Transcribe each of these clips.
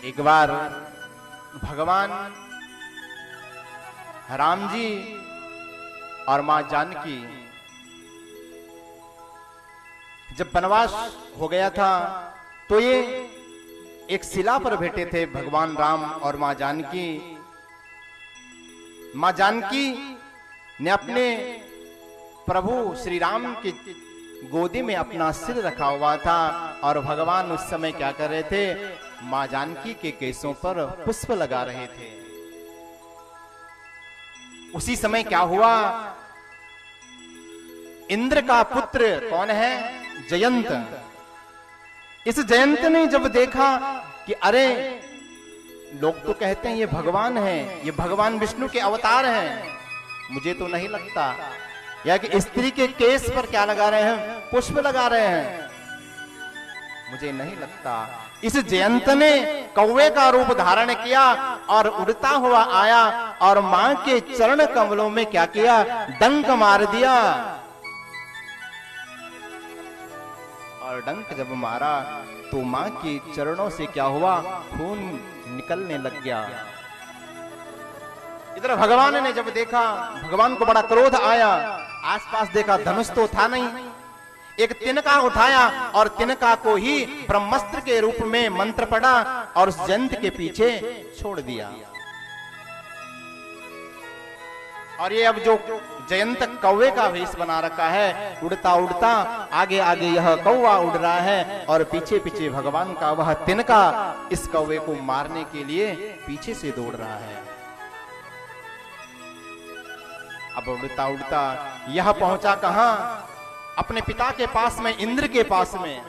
एक बार भगवान राम जी और मां जानकी जब वनवास हो गया था तो ये एक शिला पर बैठे थे भगवान राम और मां जानकी। मां जानकी ने अपने प्रभु श्री राम की गोदी में अपना सिर रखा हुआ था और भगवान उस समय क्या कर रहे थे, मां जानकी के केसों पर पुष्प लगा रहे थे। उसी समय क्या हुआ, इंद्र का पुत्र कौन है, जयंत। इस जयंत ने जब देखा कि अरे लोग तो कहते हैं ये भगवान है, ये भगवान विष्णु के अवतार हैं, मुझे तो नहीं लगता, या कि स्त्री के केस पर क्या लगा रहे हैं, पुष्प लगा रहे हैं, मुझे नहीं लगता। इस जयंत ने कौवे का रूप धारण किया और उड़ता हुआ आया और मां के चरण कमलों में क्या किया, डंक मार दिया। और डंक जब मारा तो मां के चरणों से क्या हुआ, खून निकलने लग गया। इधर भगवान ने जब देखा, भगवान को बड़ा क्रोध आया, आसपास देखा धनुष तो था नहीं, एक तिनका उठाया और तिनका को ही ब्रह्मास्त्र के रूप में मंत्र पढ़ा और उस जयंत के पीछे छोड़ दिया। और ये अब जो जयंत कौवे का वेश बना रखा है, उड़ता उड़ता आगे आगे यह कौवा उड़ रहा है और पीछे पीछे भगवान का वह तिनका इस कौवे को मारने के लिए पीछे से दौड़ रहा है। अब उड़ता उड़ता यह पहुंचा कहां, अपने पिता के पास में, इंद्र के पास में।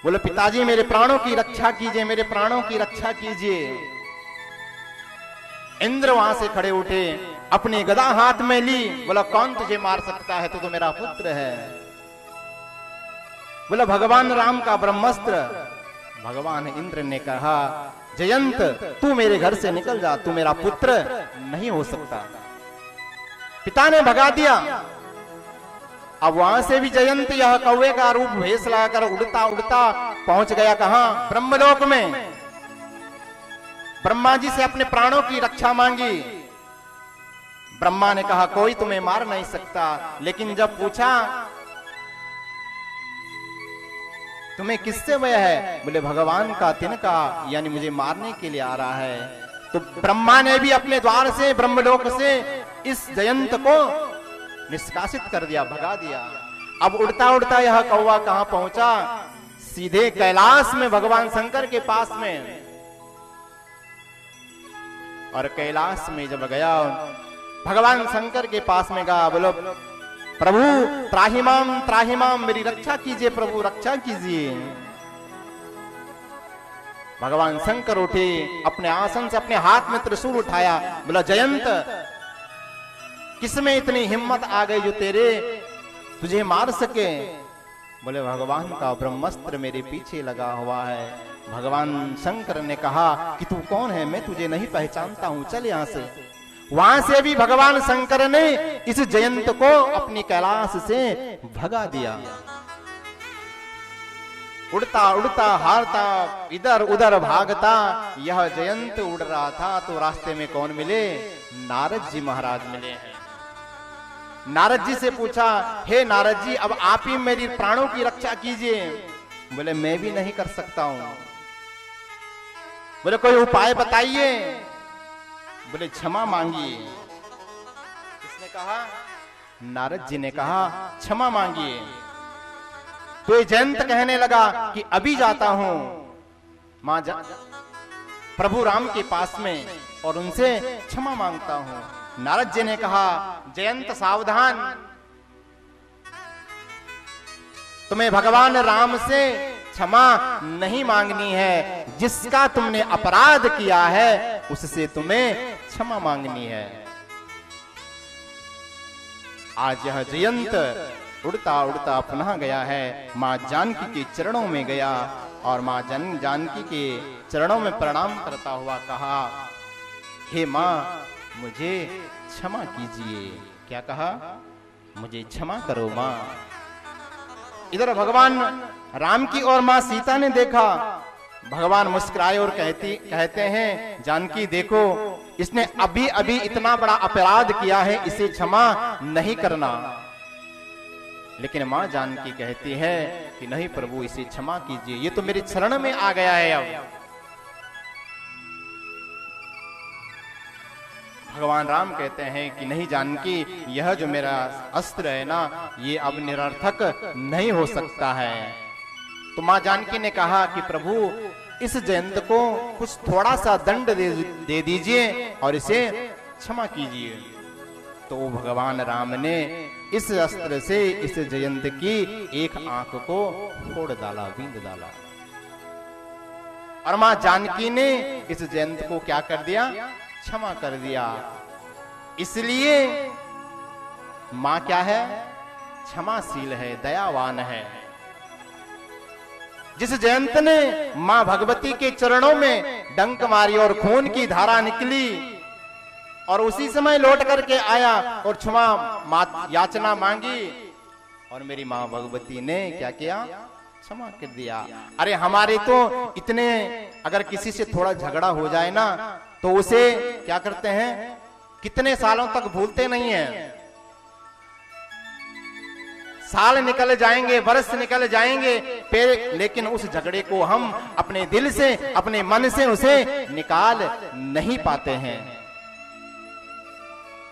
बोले पिताजी मेरे प्राणों की रक्षा कीजिए, मेरे प्राणों की रक्षा कीजिए। इंद्र वहां से खड़े उठे, अपनी गदा हाथ में ली, बोला कौन तुझे मार सकता है, तो मेरा पुत्र है। बोला भगवान राम का ब्रह्मास्त्र। भगवान इंद्र ने कहा जयंत तू मेरे घर से निकल जा, तू मेरा पुत्र नहीं हो सकता। पिता ने भगा दिया। अब वहां से भी जयंत यह कौवे का रूप भेष लगाकर उड़ता उड़ता पहुंच गया कहां, ब्रह्मलोक में। ब्रह्मा जी से अपने प्राणों की रक्षा मांगी। ब्रह्मा ने कहा कोई तुम्हें मार नहीं सकता, लेकिन जब पूछा तुम्हें किससे भय है, बोले भगवान का तिनका यानी मुझे मारने के लिए आ रहा है। तो ब्रह्मा ने भी अपने द्वार से, ब्रह्मलोक से इस जयंत को निष्कासित कर दिया, भगा दिया। अब उड़ता उड़ता यह कौवा कहां पहुंचा, सीधे कैलाश में, भगवान शंकर के पास में। और कैलाश में जब गया, भगवान शंकर के पास में गया, बोलो प्रभु त्राहिमाम मेरी रक्षा कीजिए, प्रभु रक्षा कीजिए। भगवान शंकर उठे, अपने आसन से अपने हाथ में त्रिशूल उठाया, बोला जयंत किसमें इतनी हिम्मत आ गई जो तेरे तुझे मार सके। बोले भगवान का ब्रह्मास्त्र मेरे पीछे लगा हुआ है। भगवान शंकर ने कहा कि तू कौन है, मैं तुझे नहीं पहचानता हूं, चल यहां से। वहां से भी भगवान शंकर ने इस जयंत को अपनी कैलाश से भगा दिया। उड़ता उड़ता हारता इधर उधर भागता यह जयंत उड़ रहा था, तो रास्ते में कौन मिले, नारद जी महाराज मिले हैं। नारद जी से पूछा हे नारद जी अब आप ही मेरी प्राणों की रक्षा कीजिए। बोले मैं भी नहीं कर सकता हूं। बोले कोई उपाय बताइए। बोले क्षमा मांगिए। किसने कहा, नारद जी ने कहा क्षमा मांगिए। तो ये जयंत कहने लगा कि अभी जाता हूं प्रभु राम के पास में और उनसे क्षमा मांगता हूं। नारद जी ने कहा जयंत सावधान, तुम्हें भगवान राम से क्षमा नहीं मांगनी है, जिसका तुमने अपराध किया है उससे तुम्हें क्षमा मांगनी है। आज यह जयंत उड़ता उड़ता पुनः गया है, मां जानकी के चरणों में गया और मां जानकी के चरणों में प्रणाम करता हुआ कहा हे मां मुझे क्षमा कीजिए। क्या कहा, मुझे क्षमा करो मां। इधर भगवान राम की और मां सीता ने देखा, भगवान मुस्कुराए और कहते हैं, जानकी देखो, इसने अभी अभी इतना बड़ा अपराध किया है, इसे क्षमा नहीं करना। लेकिन मां जानकी कहती है कि नहीं प्रभु, इसे क्षमा कीजिए, ये तो मेरे शरण में आ गया है। अब भगवान राम कहते हैं कि नहीं जानकी, यह जो मेरा अस्त्र है ना, ये अब निरर्थक नहीं हो सकता है। तो मां जानकी ने कहा कि प्रभु, इस जयंत को कुछ थोड़ा सा दंड दे दीजिए और इसे क्षमा कीजिए। तो भगवान राम ने इस अस्त्र से इस जयंत की एक आंख को फोड़ डाला, बींद डाला। और मां जानकी ने इस जयंत को क्या कर दिया? क्षमा कर दिया। इसलिए मां क्या है? क्षमाशील है, दयावान है। जिस जयंत ने मां भगवती के चरणों में डंक मारी और खून की धारा निकली और उसी समय लौट करके आया और क्षमा याचना मांगी, और मेरी मां भगवती ने क्या किया? क्षमा कर दिया। अरे हमारे तो इतने, अगर किसी से थोड़ा झगड़ा हो जाए ना, तो उसे क्या करते हैं? कितने सालों तक भूलते नहीं हैं। साल निकल जाएंगे, वर्ष निकल जाएंगे, फिर लेकिन उस झगड़े को हम अपने दिल से, अपने मन से उसे निकाल नहीं पाते हैं।